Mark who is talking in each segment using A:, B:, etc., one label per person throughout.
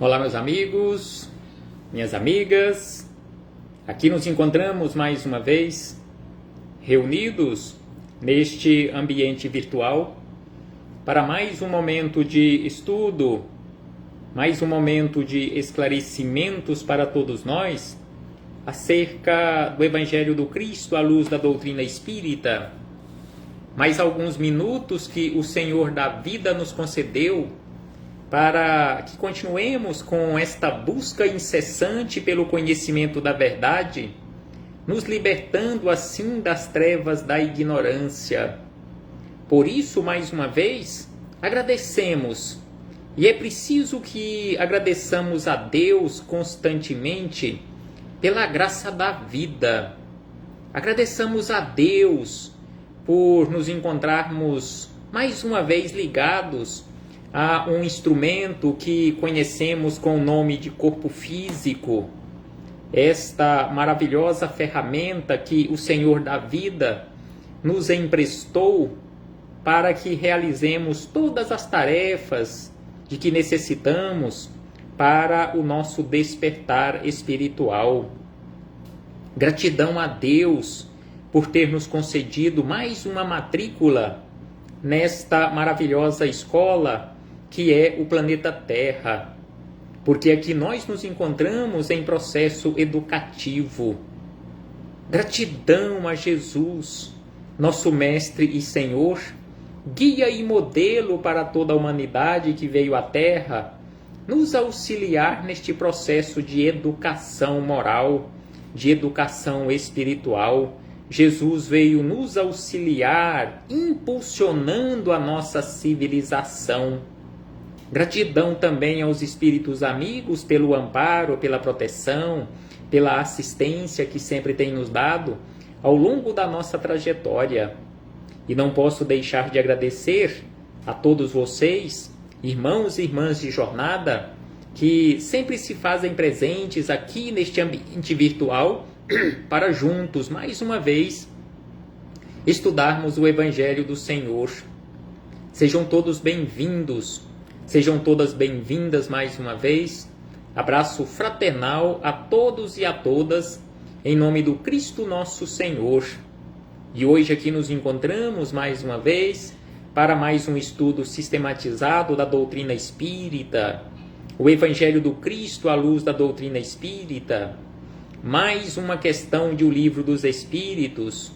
A: Olá, meus amigos, minhas amigas. Aqui nos encontramos mais uma vez, reunidos neste ambiente virtual, para mais um momento de estudo, mais um momento de esclarecimentos para todos nós acerca do Evangelho do Cristo à luz da doutrina espírita. Mais alguns minutos que o Senhor da vida nos concedeu para que continuemos com esta busca incessante pelo conhecimento da verdade, nos libertando assim das trevas da ignorância. Por isso, mais uma vez, agradecemos. E é preciso que agradeçamos a Deus constantemente pela graça da vida. Agradeçamos a Deus por nos encontrarmos mais uma vez ligados a um instrumento que conhecemos com o nome de corpo físico, esta maravilhosa ferramenta que o Senhor da vida nos emprestou para que realizemos todas as tarefas de que necessitamos para o nosso despertar espiritual. Gratidão a Deus por ter nos concedido mais uma matrícula nesta maravilhosa escola que é o planeta Terra, porque aqui nós nos encontramos em processo educativo. Gratidão a Jesus, nosso Mestre e Senhor, guia e modelo para toda a humanidade que veio à Terra, nos auxiliar neste processo de educação moral, de educação espiritual. Jesus veio nos auxiliar, impulsionando a nossa civilização. Gratidão também aos espíritos amigos pelo amparo, pela proteção, pela assistência que sempre tem nos dado ao longo da nossa trajetória. E não posso deixar de agradecer a todos vocês, irmãos e irmãs de jornada, que sempre se fazem presentes aqui neste ambiente virtual para juntos, mais uma vez, estudarmos o Evangelho do Senhor. Sejam todos bem-vindos. Sejam todas bem-vindas mais uma vez. Abraço fraternal a todos e a todas, em nome do Cristo nosso Senhor. E hoje aqui nos encontramos mais uma vez para mais um estudo sistematizado da doutrina espírita, o Evangelho do Cristo à luz da doutrina espírita, mais uma questão de O Livro dos Espíritos.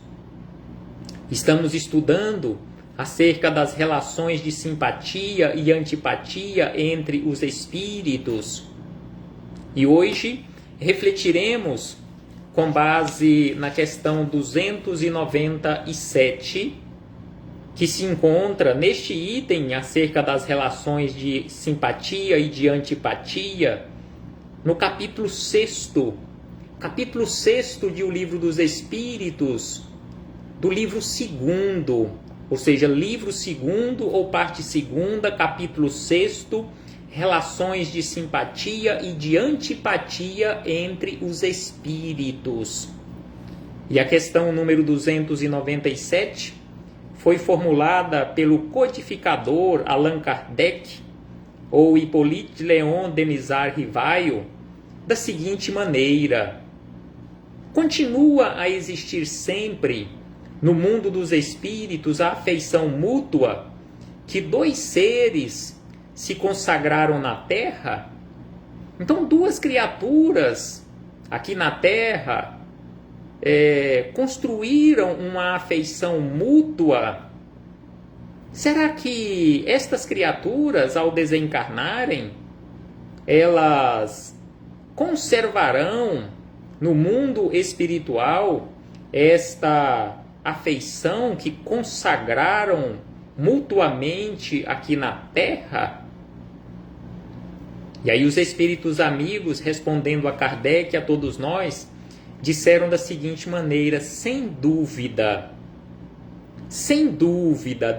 A: Estamos estudando acerca das relações de simpatia e antipatia entre os espíritos. E hoje refletiremos com base na questão 297, que se encontra neste item acerca das relações de simpatia e de antipatia, no capítulo 6º de O Livro dos Espíritos, do livro 2º, ou seja, livro 2º ou parte 2ª, capítulo 6º, relações de simpatia e de antipatia entre os espíritos. E a questão número 297 foi formulada pelo codificador Allan Kardec, ou Hippolyte Léon Denisard Rivail, da seguinte maneira: continua a existir sempre no mundo dos espíritos a afeição mútua que dois seres se consagraram na Terra? Então, duas criaturas aqui na Terra construíram uma afeição mútua. Será que estas criaturas, ao desencarnarem, elas conservarão no mundo espiritual esta afeição que consagraram mutuamente aqui na Terra? E aí os espíritos amigos, respondendo a Kardec e a todos nós, disseram da seguinte maneira: sem dúvida,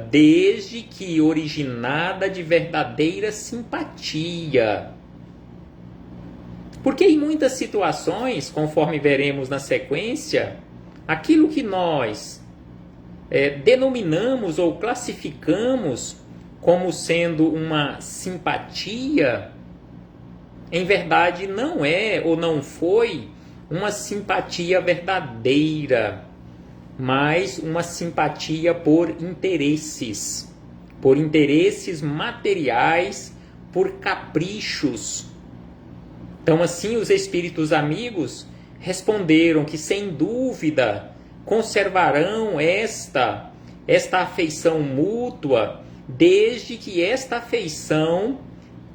A: desde que originada de verdadeira simpatia. Porque em muitas situações, conforme veremos na sequência, aquilo que nós denominamos ou classificamos como sendo uma simpatia, em verdade não é ou não foi uma simpatia verdadeira, mas uma simpatia por interesses materiais, por caprichos. Então, assim, os espíritos amigos responderam que, sem dúvida, conservarão esta afeição mútua, desde que esta afeição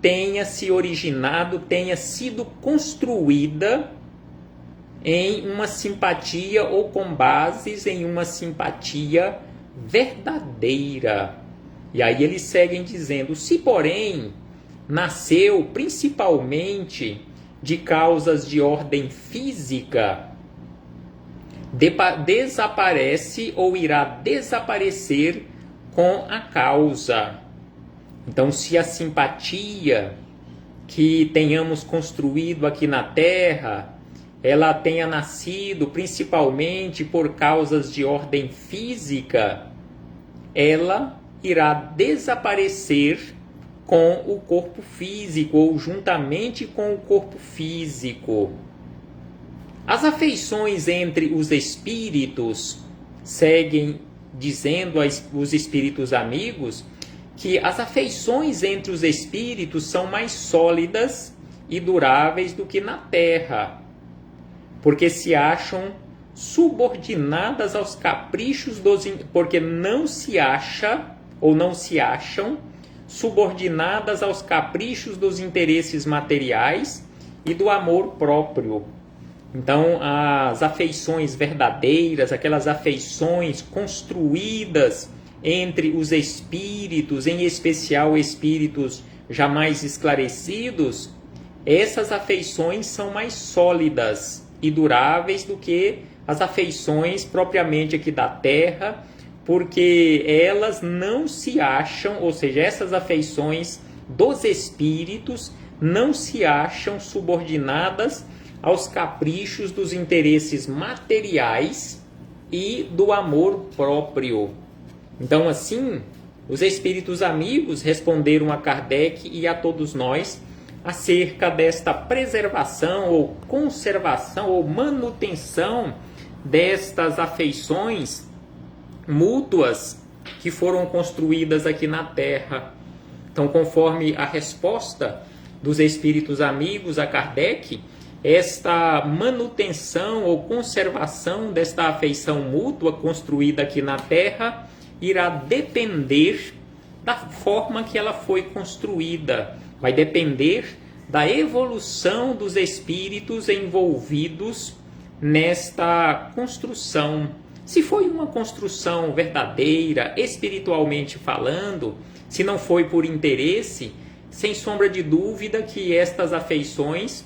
A: tenha se originado, tenha sido construída em uma simpatia ou com bases em uma simpatia verdadeira. E aí eles seguem dizendo: se porém nasceu principalmente de causas de ordem física, desaparece ou irá desaparecer com a causa. Então, se a simpatia que tenhamos construído aqui na Terra, ela tenha nascido principalmente por causas de ordem física, ela irá desaparecer com o corpo físico ou juntamente com o corpo físico. As afeições entre os espíritos, seguem dizendo os espíritos amigos, que as afeições entre os espíritos são mais sólidas e duráveis do que na Terra, porque se acham subordinadas aos caprichos porque não se acham subordinadas aos caprichos dos interesses materiais e do amor próprio. Então, as afeições verdadeiras, aquelas afeições construídas entre os espíritos, em especial espíritos jamais esclarecidos, essas afeições são mais sólidas e duráveis do que as afeições propriamente aqui da Terra, porque elas não se acham, ou seja, essas afeições dos espíritos não se acham subordinadas aos caprichos dos interesses materiais e do amor próprio. Então, assim, os espíritos amigos responderam a Kardec e a todos nós acerca desta preservação ou conservação ou manutenção destas afeições mútuas que foram construídas aqui na Terra. Então, conforme a resposta dos espíritos amigos a Kardec, esta manutenção ou conservação desta afeição mútua construída aqui na Terra irá depender da forma que ela foi construída. Vai depender da evolução dos espíritos envolvidos nesta construção. Se foi uma construção verdadeira, espiritualmente falando, se não foi por interesse, sem sombra de dúvida que estas afeições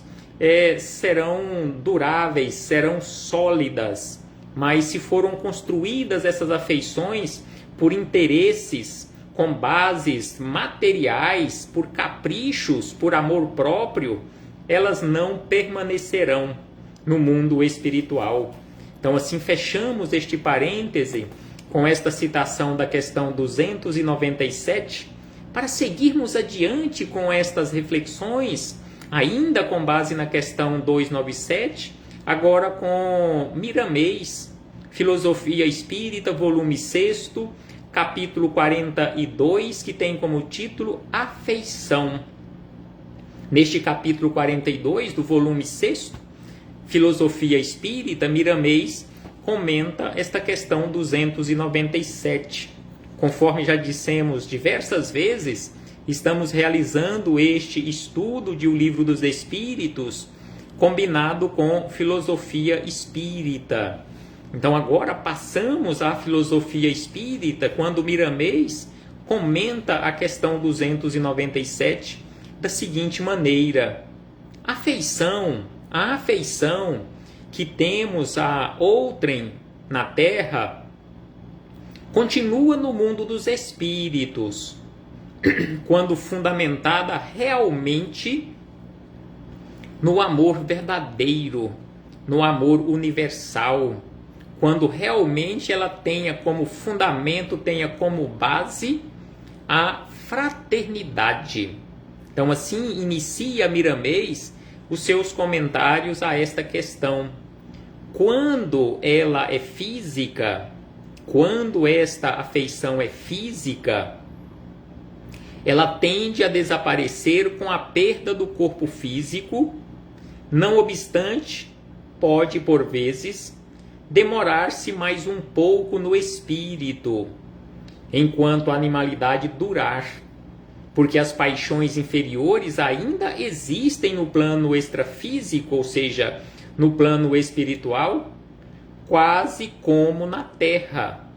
A: serão duráveis, serão sólidas. Mas se foram construídas essas afeições por interesses, com bases materiais, por caprichos, por amor próprio, elas não permanecerão no mundo espiritual. Então, assim, fechamos este parêntese com esta citação da questão 297, para seguirmos adiante com estas reflexões, ainda com base na questão 297, agora com Miramês, Filosofia Espírita, volume 6, capítulo 42, que tem como título Afeição. Neste capítulo 42 do volume 6, Filosofia Espírita, Miramês comenta esta questão 297. Conforme já dissemos diversas vezes, estamos realizando este estudo de O Livro dos Espíritos combinado com Filosofia Espírita. Então agora passamos à Filosofia Espírita, quando Miramês comenta a questão 297 da seguinte maneira: a afeição que temos a outrem na Terra continua no mundo dos espíritos, quando fundamentada realmente no amor verdadeiro, no amor universal, quando realmente ela tenha como fundamento, tenha como base a fraternidade. Então assim inicia Miramês os seus comentários a esta questão. Quando ela é física, quando esta afeição é física, ela tende a desaparecer com a perda do corpo físico. Não obstante, pode por vezes demorar-se mais um pouco no espírito, enquanto a animalidade durar, porque as paixões inferiores ainda existem no plano extrafísico, ou seja, no plano espiritual, quase como na Terra,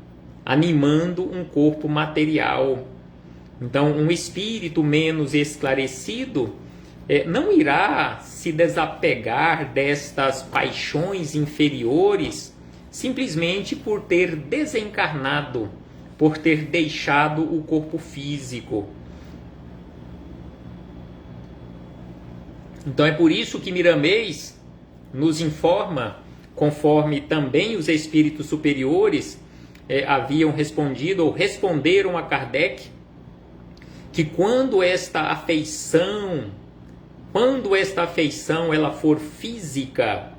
A: animando um corpo material. Então, um espírito menos esclarecido não irá se desapegar destas paixões inferiores simplesmente por ter desencarnado, por ter deixado o corpo físico. Então é por isso que Miramês nos informa, conforme também os espíritos superiores haviam respondido ou responderam a Kardec, que quando esta afeição ela for física,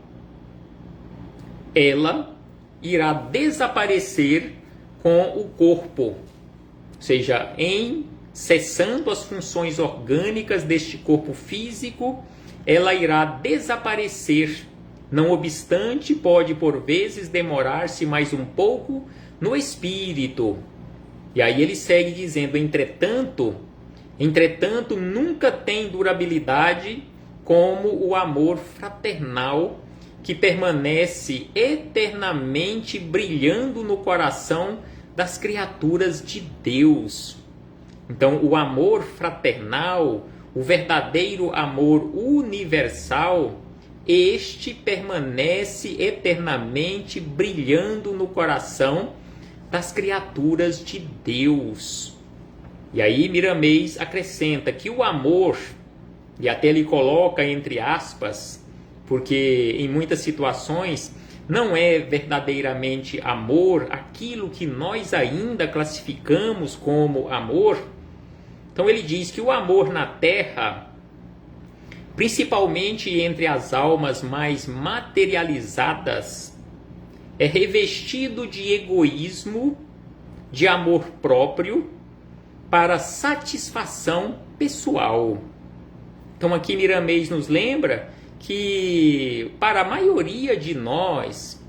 A: ela irá desaparecer com o corpo, ou seja, cessando as funções orgânicas deste corpo físico, ela irá desaparecer. Não obstante, pode por vezes demorar-se mais um pouco no espírito. E aí ele segue dizendo, entretanto, nunca tem durabilidade como o amor fraternal que permanece eternamente brilhando no coração das criaturas de Deus. Então, o amor fraternal, o verdadeiro amor universal, este permanece eternamente brilhando no coração das criaturas de Deus. E aí Miramês acrescenta que o amor, e até ele coloca entre aspas, porque em muitas situações não é verdadeiramente amor aquilo que nós ainda classificamos como amor. Então ele diz que o amor na Terra, principalmente entre as almas mais materializadas, é revestido de egoísmo, de amor próprio, para satisfação pessoal. Então aqui Miramês nos lembra que para a maioria de nós,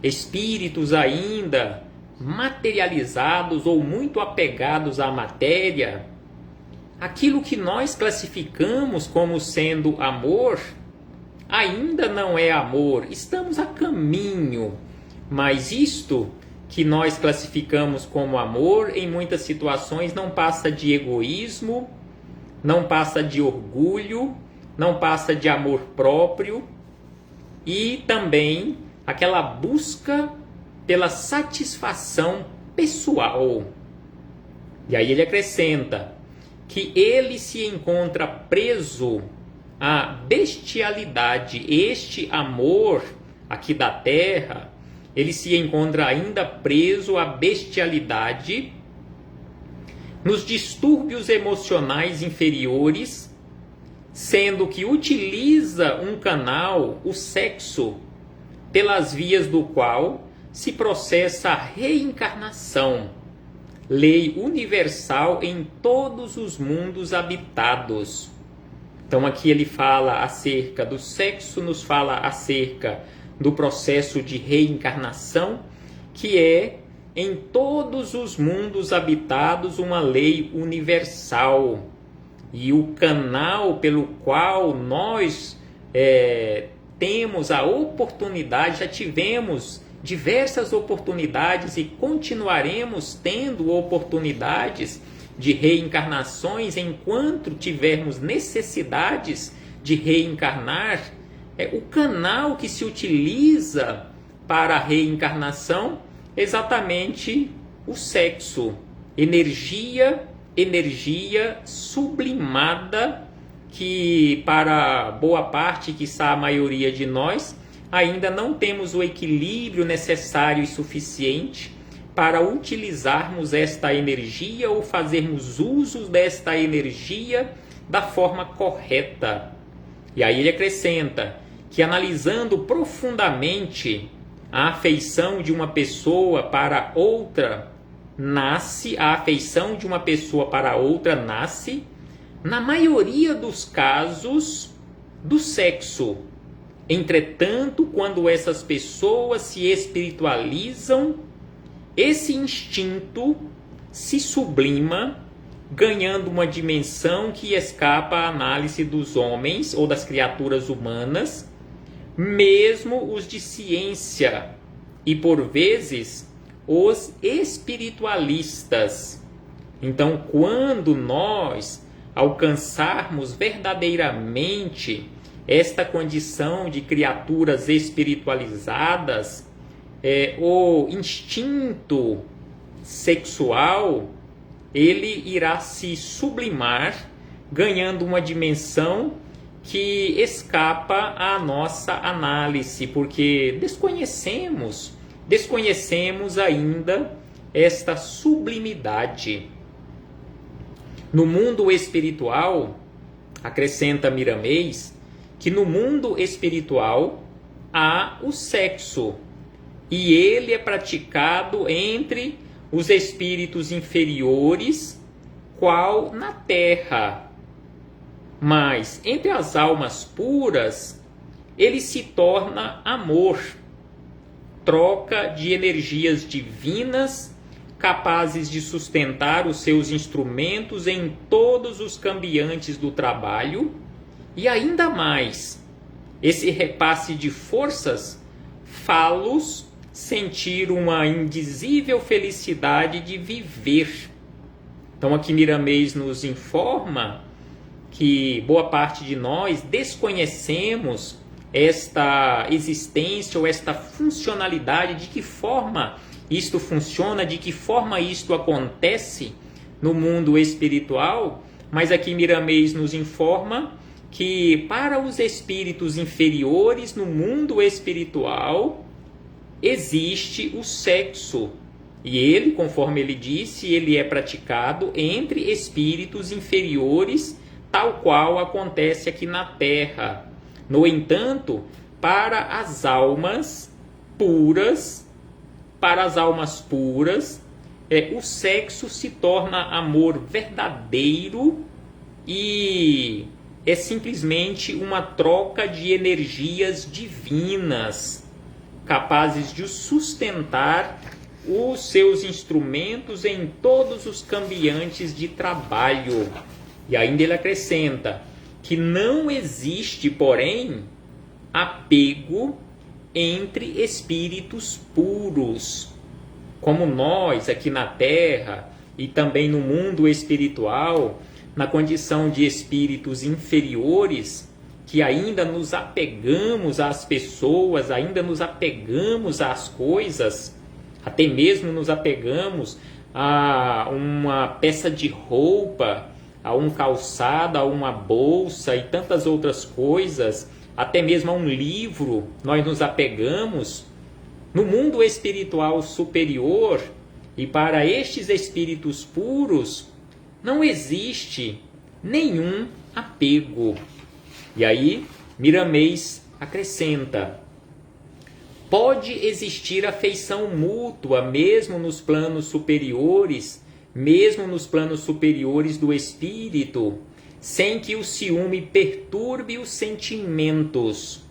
A: espíritos ainda materializados ou muito apegados à matéria, aquilo que nós classificamos como sendo amor, ainda não é amor, estamos a caminho, mas isto que nós classificamos como amor, em muitas situações não passa de egoísmo, não passa de orgulho, não passa de amor próprio e também aquela busca pela satisfação pessoal. E aí ele acrescenta que ele se encontra preso à bestialidade. Este amor aqui da Terra, ele se encontra ainda preso à bestialidade, nos distúrbios emocionais inferiores, sendo que utiliza um canal, o sexo, pelas vias do qual se processa a reencarnação, lei universal em todos os mundos habitados. Então aqui ele fala acerca do sexo, nos fala acerca do processo de reencarnação, que é em todos os mundos habitados uma lei universal. E o canal pelo qual nós temos a oportunidade, já tivemos diversas oportunidades e continuaremos tendo oportunidades de reencarnações enquanto tivermos necessidades de reencarnar, o canal que se utiliza para a reencarnação é exatamente o sexo, energia sublimada que para boa parte, quiçá a maioria de nós, ainda não temos o equilíbrio necessário e suficiente para utilizarmos esta energia ou fazermos uso desta energia da forma correta. E aí ele acrescenta que, analisando profundamente a afeição de uma pessoa para outra, a afeição de uma pessoa para outra nasce, na maioria dos casos, do sexo. Entretanto, quando essas pessoas se espiritualizam, esse instinto se sublima, ganhando uma dimensão que escapa à análise dos homens ou das criaturas humanas, mesmo os de ciência e, por vezes, os espiritualistas. Então, quando nós alcançarmos verdadeiramente esta condição de criaturas espiritualizadas, o instinto sexual, ele irá se sublimar, ganhando uma dimensão que escapa à nossa análise, porque desconhecemos ainda esta sublimidade. No mundo espiritual, acrescenta Miramês, que no mundo espiritual há o sexo, e ele é praticado entre os espíritos inferiores, qual na terra. Mas entre as almas puras, ele se torna amor, troca de energias divinas, capazes de sustentar os seus instrumentos em todos os cambiantes do trabalho, e ainda mais, esse repasse de forças fá-los sentir uma indizível felicidade de viver. Então aqui Miramês nos informa que boa parte de nós desconhecemos esta existência ou esta funcionalidade, de que forma isto funciona, de que forma isto acontece no mundo espiritual, mas aqui Miramês nos informa que para os espíritos inferiores no mundo espiritual existe o sexo, e ele, conforme ele disse, ele é praticado entre espíritos inferiores, tal qual acontece aqui na Terra. No entanto, para as almas puras, o sexo se torna amor verdadeiro e é simplesmente uma troca de energias divinas, capazes de sustentar os seus instrumentos em todos os cambiantes de trabalho. E ainda ele acrescenta que não existe, porém, apego entre espíritos puros. Como nós aqui na Terra e também no mundo espiritual, na condição de espíritos inferiores, que ainda nos apegamos às pessoas, ainda nos apegamos às coisas, até mesmo nos apegamos a uma peça de roupa, a um calçado, a uma bolsa e tantas outras coisas, até mesmo a um livro, nós nos apegamos. No mundo espiritual superior, e para estes espíritos puros, não existe nenhum apego. E aí, Miramês acrescenta: pode existir afeição mútua mesmo nos planos superiores, do espírito, sem que o ciúme perturbe os sentimentos.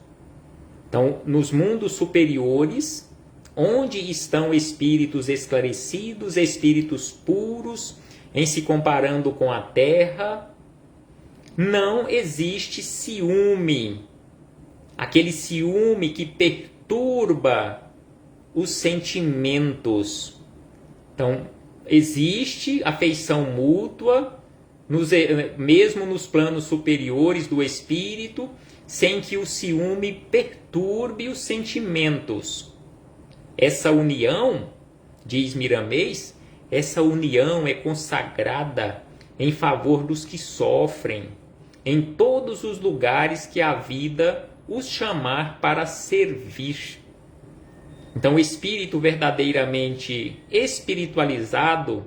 A: Então, nos mundos superiores, onde estão espíritos esclarecidos, espíritos puros, em se comparando com a Terra, não existe ciúme, aquele ciúme que perturba os sentimentos. Então, existe afeição mútua, mesmo nos planos superiores do espírito, sem que o ciúme perturbe os sentimentos. Essa união, diz Miramês, essa união é consagrada em favor dos que sofrem, em todos os lugares que a vida os chamar para servir. Então, o espírito verdadeiramente espiritualizado,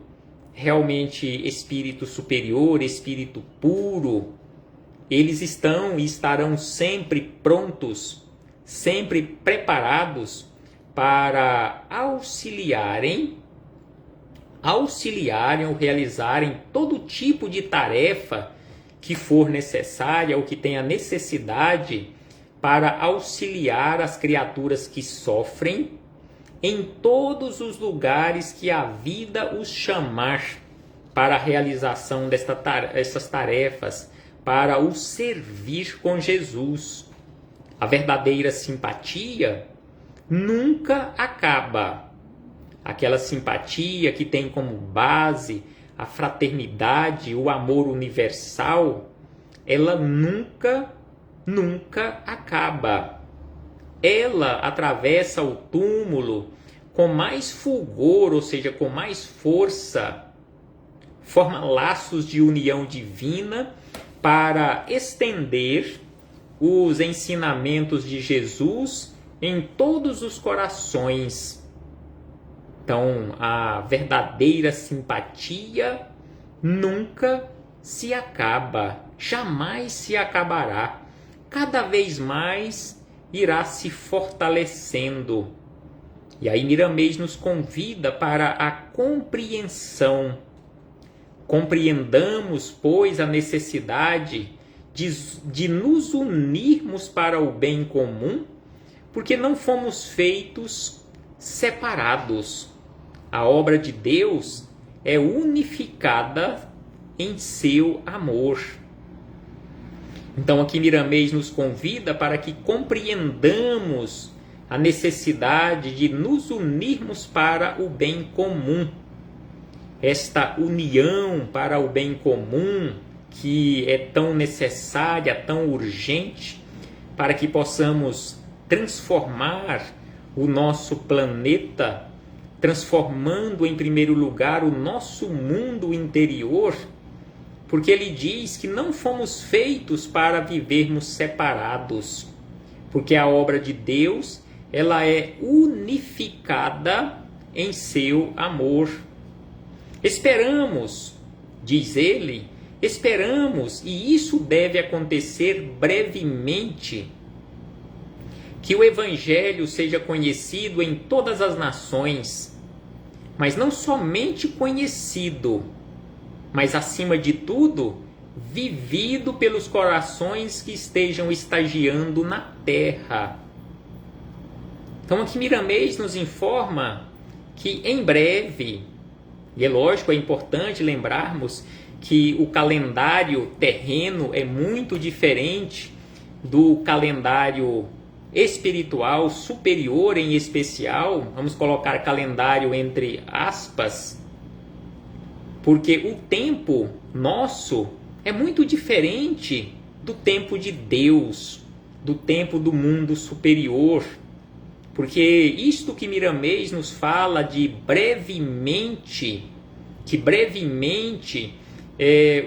A: realmente espírito superior, espírito puro, eles estão e estarão sempre prontos, sempre preparados para auxiliarem ou realizarem todo tipo de tarefa que for necessária ou que tenha necessidade para auxiliar as criaturas que sofrem em todos os lugares que a vida os chamar para a realização dessas tarefas, para o servir com Jesus. A verdadeira simpatia nunca acaba. Aquela simpatia que tem como base a fraternidade, o amor universal, ela nunca acaba. Ela atravessa o túmulo com mais fulgor, ou seja, com mais força, forma laços de união divina para estender os ensinamentos de Jesus em todos os corações. Então, a verdadeira simpatia nunca se acaba, jamais se acabará. Cada vez mais irá se fortalecendo. E aí Miramês nos convida para a compreensão. Compreendamos, pois, a necessidade de nos unirmos para o bem comum, porque não fomos feitos separados. A obra de Deus é unificada em seu amor. Então aqui Miramês nos convida para que compreendamos a necessidade de nos unirmos para o bem comum. Esta união para o bem comum que é tão necessária, tão urgente, para que possamos transformar o nosso planeta, transformando em primeiro lugar o nosso mundo interior, porque ele diz que não fomos feitos para vivermos separados, porque a obra de Deus, ela é unificada em seu amor. Esperamos, diz ele, esperamos, e isso deve acontecer brevemente, que o Evangelho seja conhecido em todas as nações, mas não somente conhecido, mas acima de tudo, vivido pelos corações que estejam estagiando na terra. Então aqui Miramês nos informa que em breve, e é lógico, é importante lembrarmos que o calendário terreno é muito diferente do calendário espiritual superior, em especial, vamos colocar calendário entre aspas, porque o tempo nosso é muito diferente do tempo de Deus, do tempo do mundo superior. Porque isto que Miramês nos fala de brevemente, que brevemente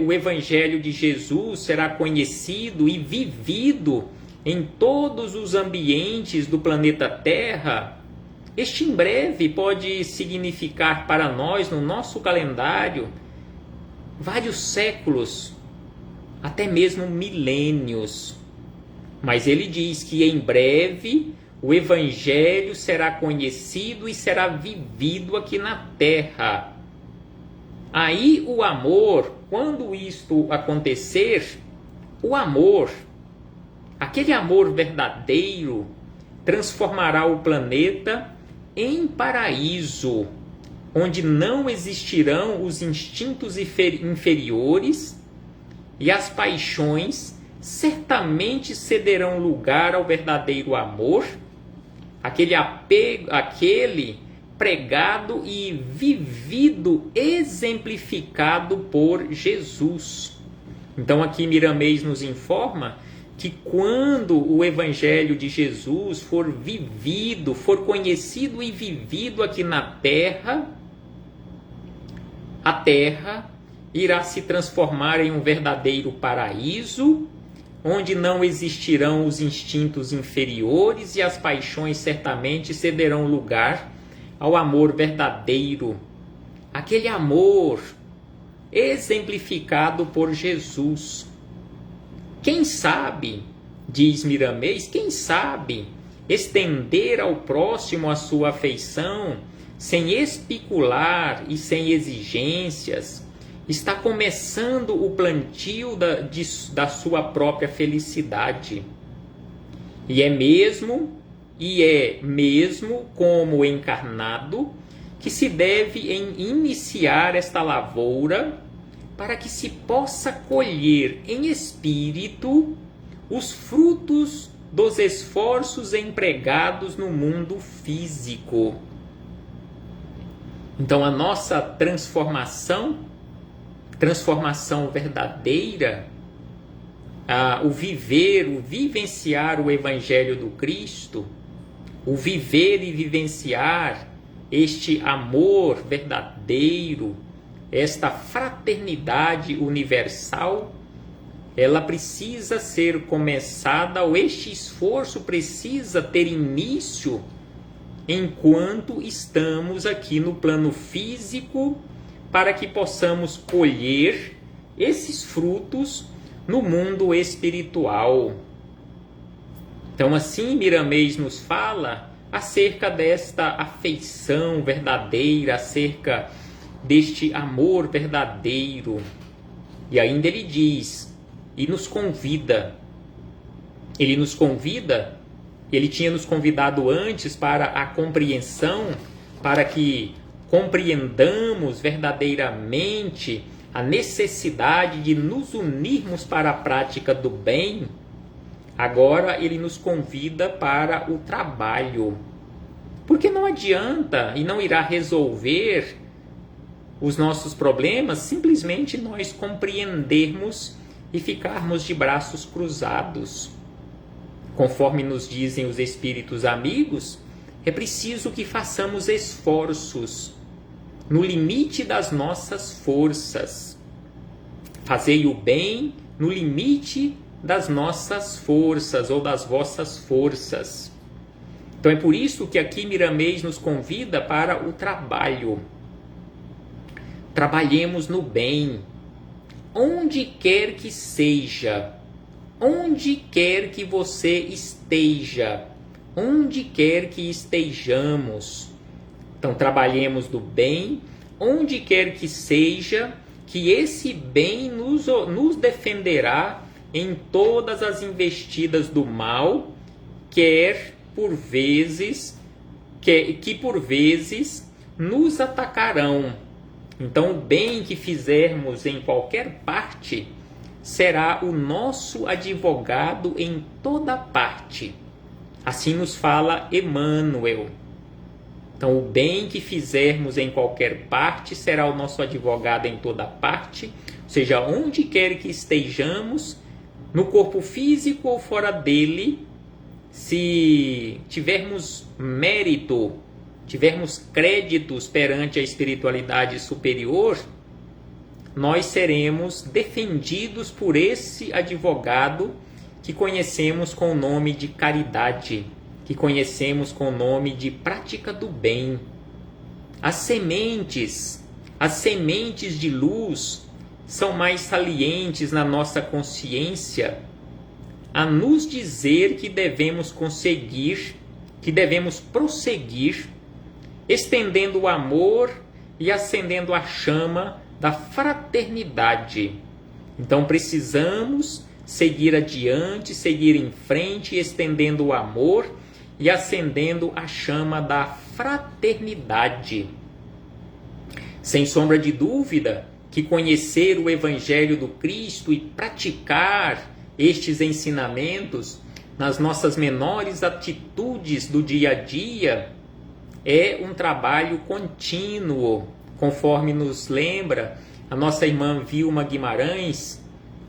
A: o Evangelho de Jesus será conhecido e vivido em todos os ambientes do planeta Terra, este em breve pode significar para nós, no nosso calendário, vários séculos, até mesmo milênios. Mas ele diz que em breve o Evangelho será conhecido e será vivido aqui na Terra. Aí o amor, quando isto acontecer, o amor, aquele amor verdadeiro, transformará o planeta em paraíso, onde não existirão os instintos inferiores e as paixões certamente cederão lugar ao verdadeiro amor, aquele apego, aquele pregado e vivido, exemplificado por Jesus. Então aqui Miramês nos informa que quando o Evangelho de Jesus for vivido, for conhecido e vivido aqui na Terra, a Terra irá se transformar em um verdadeiro paraíso, onde não existirão os instintos inferiores e as paixões certamente cederão lugar ao amor verdadeiro, aquele amor exemplificado por Jesus. Quem sabe, diz Miramês, quem sabe estender ao próximo a sua afeição, sem especular e sem exigências, está começando o plantio da sua própria felicidade. E é mesmo como encarnado que se deve iniciar esta lavoura para que se possa colher em espírito os frutos dos esforços empregados no mundo físico. Então a nossa transformação verdadeira, o vivenciar o Evangelho do Cristo, o viver e vivenciar este amor verdadeiro, esta fraternidade universal, ela precisa ser começada, ou este esforço precisa ter início enquanto estamos aqui no plano físico, para que possamos colher esses frutos no mundo espiritual. Então, assim, Miramês nos fala acerca desta afeição verdadeira, acerca deste amor verdadeiro. E ainda ele diz, e nos convida, ele tinha nos convidado antes para a compreensão, para que compreendamos verdadeiramente a necessidade de nos unirmos para a prática do bem. Agora ele nos convida para o trabalho, porque não adianta e não irá resolver os nossos problemas simplesmente nós compreendermos e ficarmos de braços cruzados. Conforme nos dizem os espíritos amigos, é preciso que façamos esforços no limite das nossas forças. Fazei o bem no limite das nossas forças ou das vossas forças. Então é por isso que aqui Miramês nos convida para o trabalho. Trabalhemos no bem, onde quer que seja, onde quer que você esteja, onde quer que estejamos. Então trabalhemos do bem, onde quer que seja, que esse bem nos defenderá em todas as investidas do mal, que por vezes nos atacarão. Então, o bem que fizermos em qualquer parte será o nosso advogado em toda parte. Assim nos fala Emmanuel. Então, o bem que fizermos em qualquer parte será o nosso advogado em toda parte, ou seja, onde quer que estejamos, no corpo físico ou fora dele, se tivermos mérito, tivermos créditos perante a espiritualidade superior, nós seremos defendidos por esse advogado que conhecemos com o nome de caridade, que conhecemos com o nome de prática do bem. As sementes de luz são mais salientes na nossa consciência, a nos dizer que devemos prosseguir, estendendo o amor e acendendo a chama da fraternidade. Então precisamos seguir adiante, seguir em frente, estendendo o amor e acendendo a chama da fraternidade. Sem sombra de dúvida que conhecer o Evangelho do Cristo e praticar estes ensinamentos nas nossas menores atitudes do dia a dia é um trabalho contínuo, conforme nos lembra a nossa irmã Vilma Guimarães,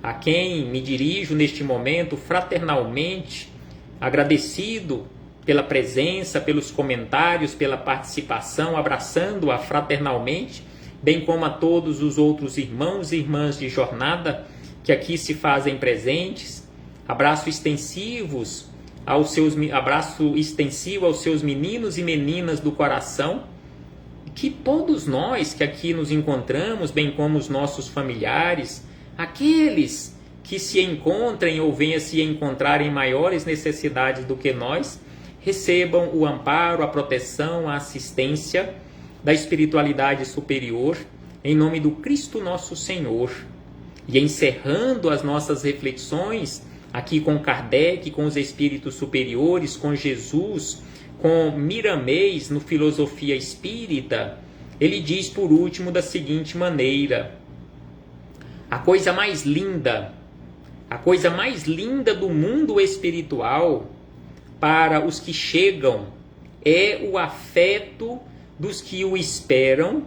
A: a quem me dirijo neste momento fraternalmente, agradecido pela presença, pelos comentários, pela participação, abraçando-a fraternalmente, bem como a todos os outros irmãos e irmãs de jornada que aqui se fazem presentes. Abraço extensivo aos seus meninos e meninas do coração, que todos nós que aqui nos encontramos, bem como os nossos familiares, aqueles que se encontrem ou venham se encontrar em maiores necessidades do que nós, recebam o amparo, a proteção, a assistência da espiritualidade superior, em nome do Cristo nosso Senhor. E encerrando as nossas reflexões aqui com Kardec, com os espíritos superiores, com Jesus, com Miramês no Filosofia Espírita, ele diz por último da seguinte maneira: a coisa mais linda do mundo espiritual para os que chegam é o afeto dos que o esperam,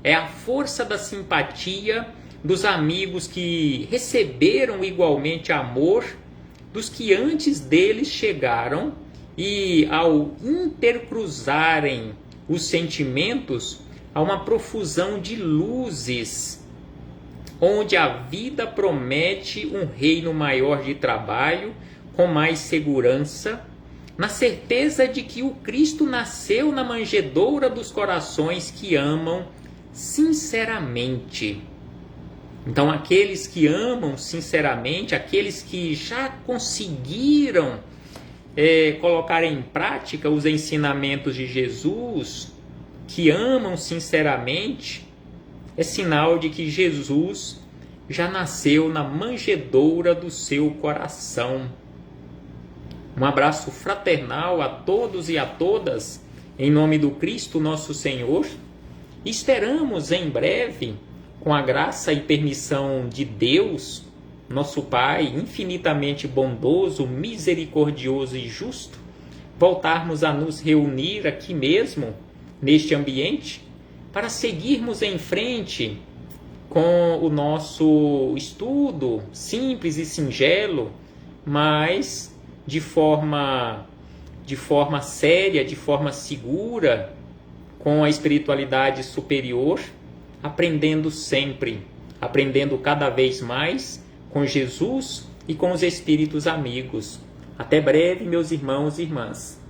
A: é a força da simpatia dos amigos que receberam igualmente amor dos que antes deles chegaram, e ao intercruzarem os sentimentos, há uma profusão de luzes, onde a vida promete um reino maior de trabalho, com mais segurança, na certeza de que o Cristo nasceu na manjedoura dos corações que amam sinceramente. Então, aqueles que amam sinceramente, aqueles que já conseguiram colocar em prática os ensinamentos de Jesus, que amam sinceramente, é sinal de que Jesus já nasceu na manjedoura do seu coração. Um abraço fraternal a todos e a todas, em nome do Cristo nosso Senhor. Esperamos em breve, com a graça e permissão de Deus, nosso Pai, infinitamente bondoso, misericordioso e justo, voltarmos a nos reunir aqui mesmo, neste ambiente, para seguirmos em frente com o nosso estudo simples e singelo, mas de forma séria, de forma segura, com a espiritualidade superior, aprendendo sempre, aprendendo cada vez mais com Jesus e com os espíritos amigos. Até breve, meus irmãos e irmãs.